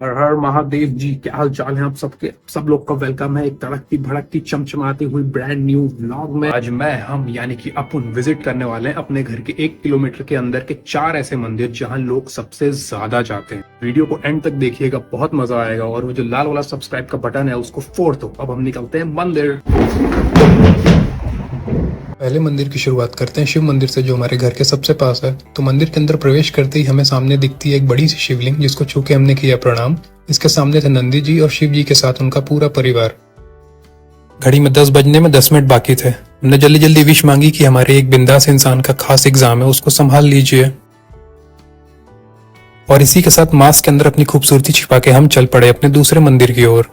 हर हर महादेव जी, क्या हाल चाल है आप सबके। सब लोग का वेलकम है एक तड़कती भड़कती चमचमाती हुई ब्रांड न्यू व्लॉग में। आज हम यानी कि अपन विजिट करने वाले हैं अपने घर के 1 किलोमीटर के अंदर के 4 ऐसे मंदिर जहां लोग सबसे ज्यादा जाते हैं। वीडियो को एंड तक देखिएगा, बहुत मजा आएगा। और वो जो लाल वाला सब्सक्राइब का बटन है उसको फोड़ दो। अब हम निकलते हैं मंदिर। पहले मंदिर की शुरुआत करते हैं शिव मंदिर से, जो हमारे घर के सबसे पास है। तो मंदिर के अंदर प्रवेश करते ही हमें सामने दिखती है एक बड़ी सी शिवलिंग, जिसको छू के हमने किया प्रणाम। इसके सामने थे नंदी जी और शिव जी के साथ उनका पूरा परिवार। घड़ी में 10 बजने में 10 मिनट बाकी थे। हमने जल्दी जल्दी विश मांगी कि हमारे एक बिंदास इंसान का खास एग्जाम है, उसको संभाल लीजिए। और इसी के साथ मास्क के अंदर अपनी खूबसूरती छिपा के हम चल पड़े अपने दूसरे मंदिर की ओर।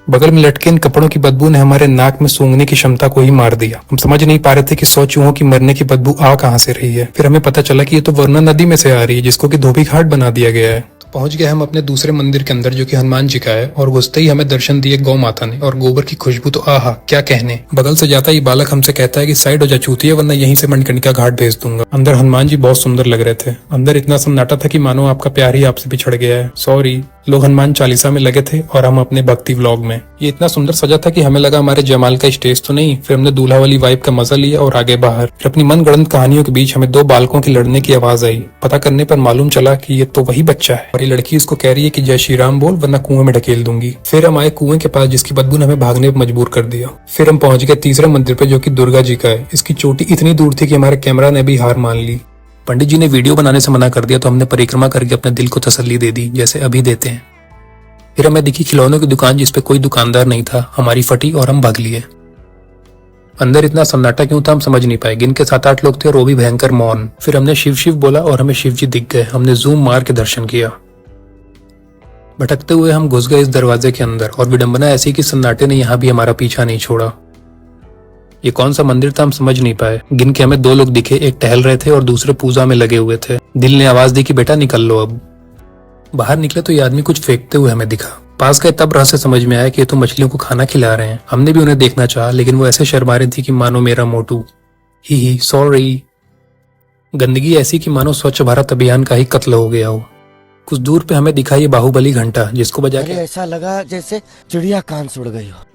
बगल में लटके इन कपड़ों की बदबू ने हमारे नाक में सूंघने की क्षमता को ही मार दिया। हम समझ नहीं पा रहे थे कि 100 चूहों की मरने की बदबू आ कहां से रही है। फिर हमें पता चला कि ये तो वरुणा नदी में से आ रही है, जिसको कि धोबी घाट बना दिया गया है। तो पहुंच गए हम अपने दूसरे मंदिर के अंदर, जो कि हनुमान जी का है। और घुसते ही हमें दर्शन दिए गौ माता ने, और गोबर की खुशबू तो आहा क्या कहने। बगल से जाता ही बालक हमसे कहता है कि साइड हो जा चूतिया, वरना यहीं से मणिकर्णिका घाट भेज दूंगा। अंदर हनुमान जी बहुत सुंदर लग रहे थे। अंदर इतना सन्नाटा था कि मानो आपका प्यार ही आपसे बिछड़ गया है। सॉरी। लोग हनुमान चालीसा में लगे थे और हम अपने भक्ति व्लॉग में। ये इतना सुंदर सजा था कि हमें लगा हमारे जमाल का स्टेज तो नहीं। फिर हमने दूल्हा वाली वाइब का मजा लिया और आगे बाहर। फिर अपनी मनगढ़ंत कहानियों के बीच हमें 2 बालकों की लड़ने की आवाज आई। पता करने पर मालूम चला कि ये तो वही बच्चा है, और ये लड़की उसको कह रही है कि जय श्री राम बोल, वरना कुएं में ढकेल दूंगी। फिर हम आए कुएं के पास, जिसकी बदबू ने हमें भागने पर मजबूर कर दिया। फिर हम पहुंच गए तीसरे मंदिर पे, जो कि दुर्गा जी का है। इसकी चोटी इतनी दूर थी कि हमारे कैमरा ने भी हार मान ली। पंडित जी ने वीडियो बनाने से मना कर दिया, तो हमने परिक्रमा करके अपने दिल को तसल्ली दे दी, जैसे अभी देते हैं। फिर हमें दिखी खिलौनों की दुकान, जिसपे कोई दुकानदार नहीं था। हमारी फटी और हम भाग लिए। अंदर इतना सन्नाटा क्यों था हम समझ नहीं पाए। गिन के 7-8 लोग थे और वो भी भयंकर मौन। फिर हमने शिव शिव बोला और हमें शिव जी दिख गए। हमने जूम मार के दर्शन किया। भटकते हुए हम घुस गए इस दरवाजे के अंदर, और विडंबना ऐसी कि सन्नाटे ने यहाँ भी हमारा पीछा नहीं छोड़ा। ये कौन सा मंदिर था हम समझ नहीं पाए। गिन के हमें 2 लोग दिखे, एक टहल रहे थे और दूसरे पूजा में लगे हुए थे। दिल ने आवाज दी कि बेटा निकल लो अब। बाहर निकले तो ये आदमी कुछ फेंकते हुए हमें दिखा। पास गए तब रहस्य समझ में आया कि ये तो मछलियों को खाना खिला रहे हैं। हमने भी उन्हें देखना चाहा, लेकिन वो ऐसे शर्मा रही थी कि मानो मेरा मोटू। ही सॉरी। गंदगी ऐसी कि मानो स्वच्छ भारत अभियान का ही कत्ल हो गया हो। कुछ दूर पे हमें दिखा ये बाहुबली घंटा, जिसको बजा के ऐसा लगा जैसे चिड़िया कान सुड़ गई हो।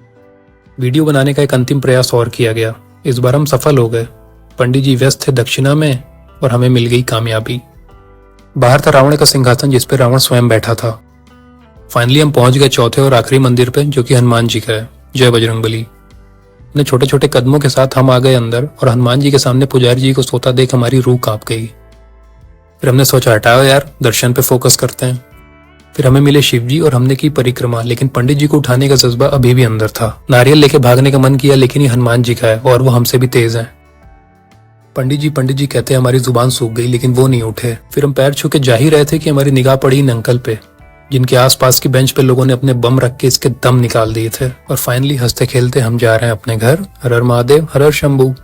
वीडियो बनाने का एक अंतिम प्रयास और किया गया। इस बार हम सफल हो गए। पंडित जी व्यस्त थे दक्षिणा में और हमें मिल गई कामयाबी। बाहर था रावण का सिंहासन, जिसपे रावण स्वयं बैठा था। फाइनली हम पहुंच गए चौथे और आखिरी मंदिर पे, जो कि हनुमान जी का है। जय बजरंगबली। अपने छोटे छोटे कदमों के साथ हम आ गए अंदर, और हनुमान जी के सामने पुजारी जी को सोता देख हमारी रूह कांप गई। फिर हमने सोचा हटाओ यार, दर्शन पे फोकस करते हैं। फिर हमें मिले शिव जी और हमने की परिक्रमा, लेकिन पंडित जी को उठाने का जज्बा अभी भी अंदर था। नारियल लेके भागने का मन किया, लेकिन ये हनुमान जी का है और वो हमसे भी तेज है। पंडित जी कहते हमारी जुबान सूख गई, लेकिन वो नहीं उठे। फिर हम पैर छू के जा ही रहे थे कि हमारी निगाह पड़ी इन अंकल पे, जिनके आसपास की बेंच पे लोगों ने अपने बम रख के इसके दम निकाल दिए थे। और फाइनली हंसते खेलते हम जा रहे हैं अपने घर। हर हर महादेव, हर हर शंभू।